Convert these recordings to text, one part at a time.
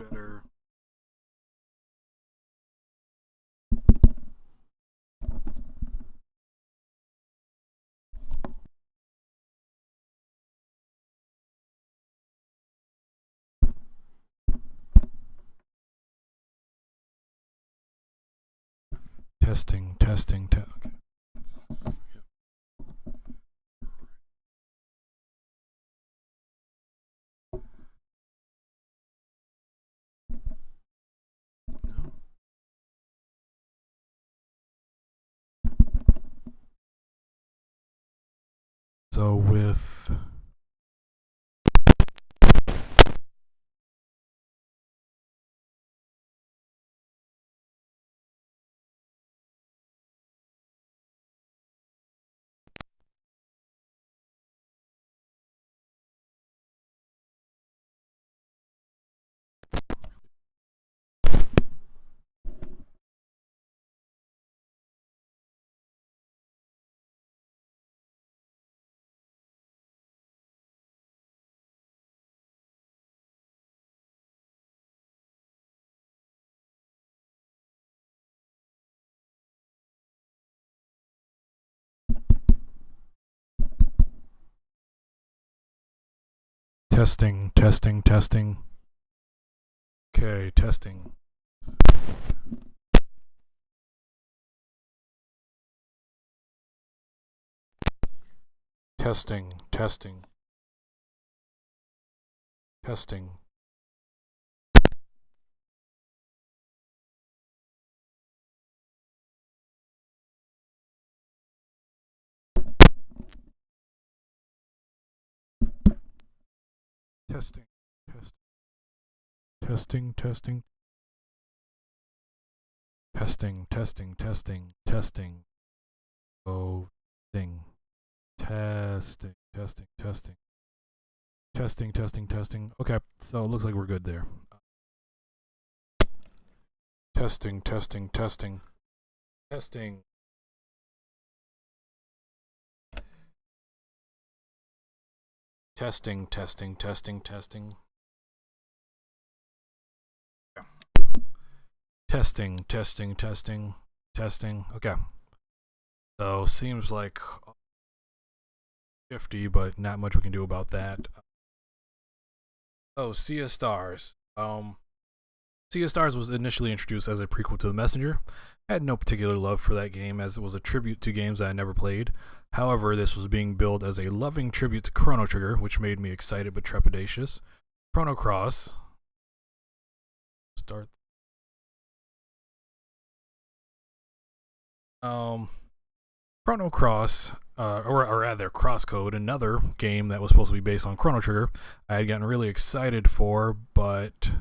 better. Testing. Okay. No. So with testing. Okay, testing. Testing. Testing. Testing. Testing. Testing. Oh, thing. Testing. Okay, so it looks like we're good there. Testing. Testing. Testing. Okay. So seems like 50, but not much we can do about that. Oh, Sea of Stars. Sea of Stars was initially introduced as a prequel to The Messenger. I had no particular love for that game as it was a tribute to games that I never played. However, this was being billed as a loving tribute to Chrono Trigger, which made me excited but trepidatious. Chrono Cross. Start. Chrono Cross, or rather Crosscode, another game that was supposed to be based on Chrono Trigger, I had gotten really excited for, but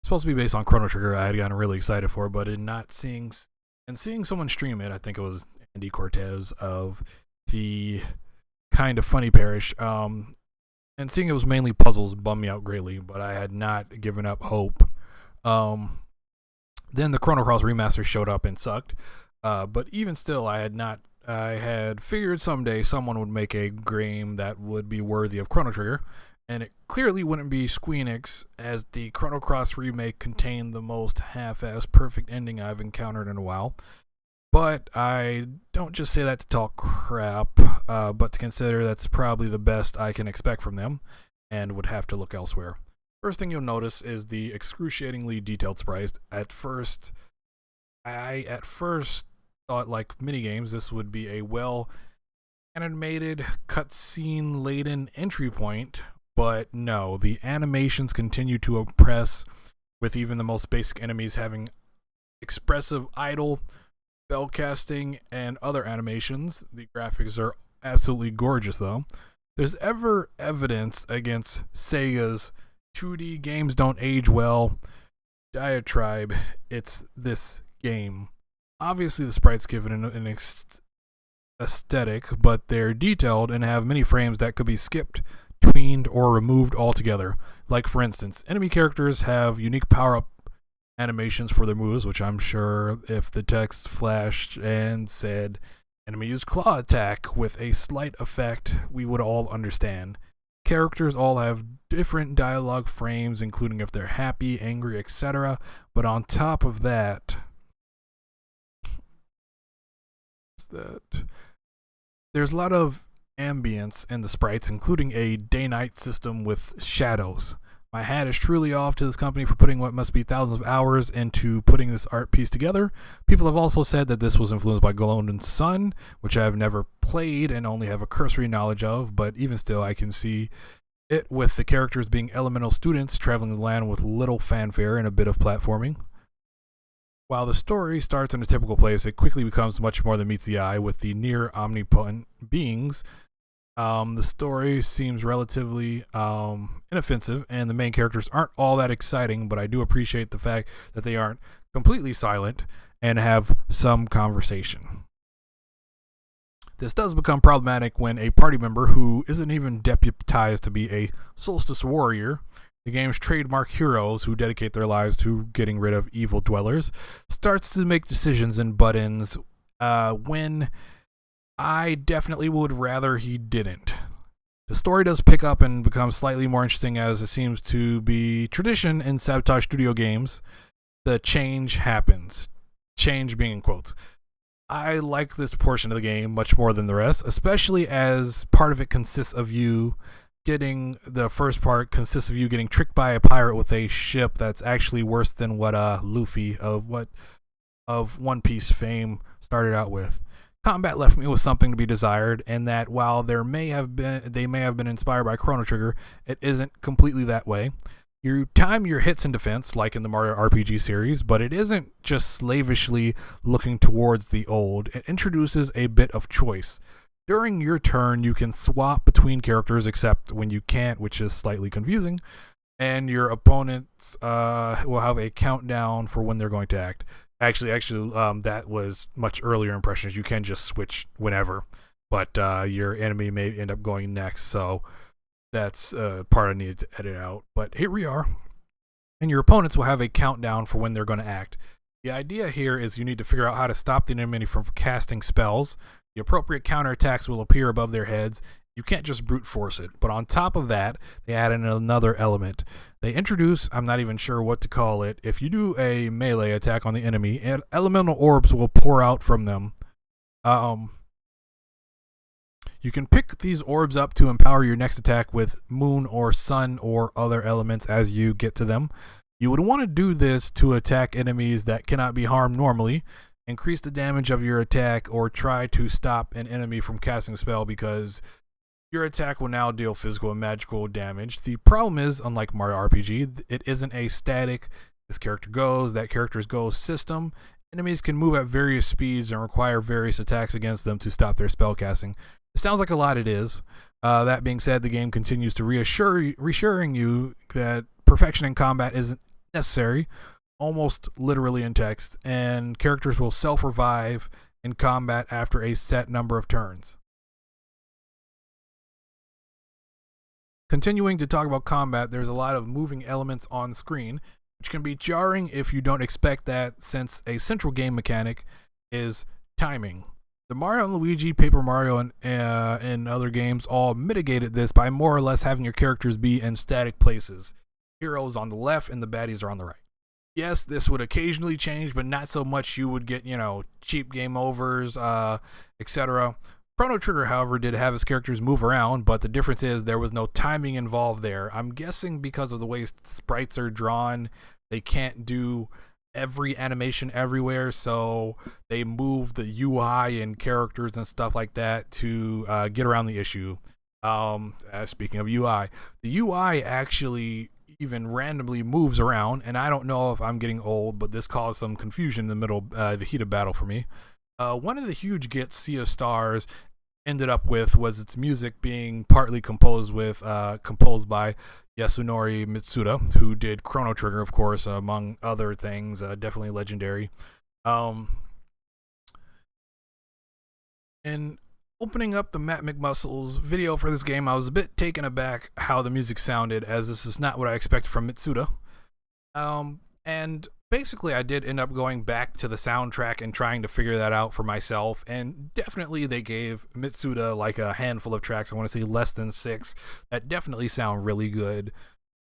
supposed to be based on Chrono Trigger, I had gotten really excited for, but in not seeing someone stream it, I think it was Andy Cortez of the Kind of Funny Parish, and seeing it was mainly puzzles bummed me out greatly, but I had not given up hope. Then the Chrono Cross remaster showed up and sucked, but even still, I had figured someday someone would make a game that would be worthy of Chrono Trigger, and it clearly wouldn't be Squeenix, as the Chrono Cross remake contained the most half-assed perfect ending I've encountered in a while. But I don't just say that to talk crap, but to consider that's probably the best I can expect from them, and would have to look elsewhere. First thing you'll notice is the excruciatingly detailed sprites. I at first thought, like minigames, this would be a well animated, cutscene laden entry point, but no, the animations continue to oppress, with even the most basic enemies having expressive idle, spell casting, and other animations. The graphics are absolutely gorgeous, though. There's ever evidence against Sega's 2D games don't age well diatribe. It's this game. Obviously, the sprites give it an aesthetic, but they're detailed and have many frames that could be skipped, tweened, or removed altogether. Like, for instance, enemy characters have unique power-up animations for their moves, which I'm sure if the text flashed and said Enemy use claw attack with a slight effect we would all understand. Characters all have different dialogue frames, including if they're happy, angry, etc. But on top of that, there's a lot of ambience in the sprites, including a day-night system with shadows. My hat is truly off to this company for putting what must be thousands of hours into putting this art piece together. People have also said that this was influenced by Golden Sun, which I have never played and only have a cursory knowledge of, but even still I can see it with the characters being elemental students traveling the land with little fanfare and a bit of platforming. While the story starts in a typical place, it quickly becomes much more than meets the eye with the near omnipotent beings. The story seems relatively inoffensive, and the main characters aren't all that exciting, but I do appreciate the fact that they aren't completely silent and have some conversation. This does become problematic when a party member who isn't even deputized to be a solstice warrior, the game's trademark heroes who dedicate their lives to getting rid of evil dwellers, starts to make decisions and buttons when I definitely would rather he didn't. The story does pick up and become slightly more interesting, as it seems to be tradition in Sabotage Studio games. The change happens. Change being in quotes. I like this portion of the game much more than the rest, especially as part of it consists of you getting tricked by a pirate with a ship that's actually worse than what Luffy of One Piece fame started out with. Combat left me with something to be desired, and that while they may have been inspired by Chrono Trigger, it isn't completely that way. You time your hits in defense, like in the Mario RPG series, but it isn't just slavishly looking towards the old. It introduces a bit of choice. During your turn, you can swap between characters, except when you can't, which is slightly confusing, and your opponents will have a countdown for when they're going to act. Actually, that was much earlier impressions. You can just switch whenever, but your enemy may end up going next, so that's part I needed to edit out. But here we are, and your opponents will have a countdown for when they're going to act. The idea here is you need to figure out how to stop the enemy from casting spells. The appropriate counterattacks will appear above their heads. You can't just brute force it. But on top of that, they add in another element. They introduce, I'm not even sure what to call it, if you do a melee attack on the enemy, elemental orbs will pour out from them. You can pick these orbs up to empower your next attack with moon or sun or other elements as you get to them. You would want to do this to attack enemies that cannot be harmed normally, increase the damage of your attack, or try to stop an enemy from casting a spell, because your attack will now deal physical and magical damage. The problem is, unlike Mario RPG, it isn't a static, this character goes, that character's goes system. Enemies can move at various speeds and require various attacks against them to stop their spell casting. It sounds like a lot, it is. That being said, the game continues to reassuring you that perfection in combat isn't necessary, almost literally in text, and characters will self-revive in combat after a set number of turns. Continuing to talk about combat, there's a lot of moving elements on screen, which can be jarring if you don't expect that, since a central game mechanic is timing. The Mario and Luigi, Paper Mario, and other games all mitigated this by more or less having your characters be in static places. Heroes on the left and the baddies are on the right. Yes, this would occasionally change, but not so much you would get, cheap game overs, etc. Chrono Trigger, however, did have his characters move around, but the difference is there was no timing involved there. I'm guessing because of the way sprites are drawn, they can't do every animation everywhere, so they move the UI and characters and stuff like that to get around the issue. Speaking of UI, the UI actually even randomly moves around, and I don't know if I'm getting old, but this caused some confusion in the middle, the heat of battle for me. One of the huge gets Sea of Stars ended up with was its music being partly composed by Yasunori Mitsuda, who did Chrono Trigger, of course, among other things, definitely legendary. In opening up the Matt McMuscles video for this game, I was a bit taken aback how the music sounded, as this is not what I expected from Mitsuda. And basically, I did end up going back to the soundtrack and trying to figure that out for myself. And definitely, they gave Mitsuda like a handful of tracks. I want to say less than 6 that definitely sound really good.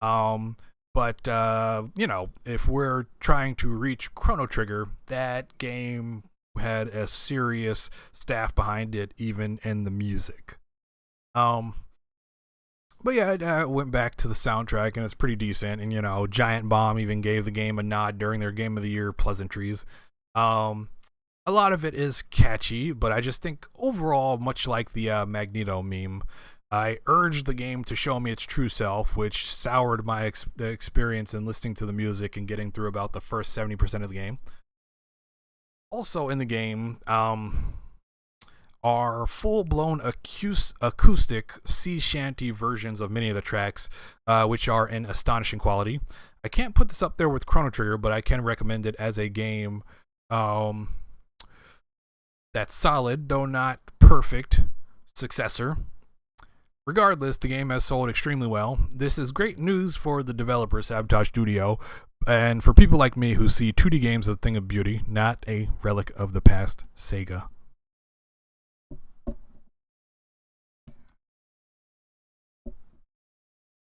But if we're trying to reach Chrono Trigger, that game had a serious staff behind it, even in the music. But yeah, I went back to the soundtrack and it's pretty decent. And Giant Bomb even gave the game a nod during their Game of the Year pleasantries. A lot of it is catchy, but I just think overall, much like the Magneto meme, I urged the game to show me its true self, which soured my experience in listening to the music and getting through about the first 70% of the game. Also in the game, are full-blown acoustic sea shanty versions of many of the tracks, which are in astonishing quality. I can't put this up there with Chrono Trigger, but I can recommend it as a game that's solid, though not perfect, successor. Regardless, the game has sold extremely well. This is great news for the developer, Sabotage Studio, and for people like me who see 2D games as a thing of beauty, not a relic of the past, Sega.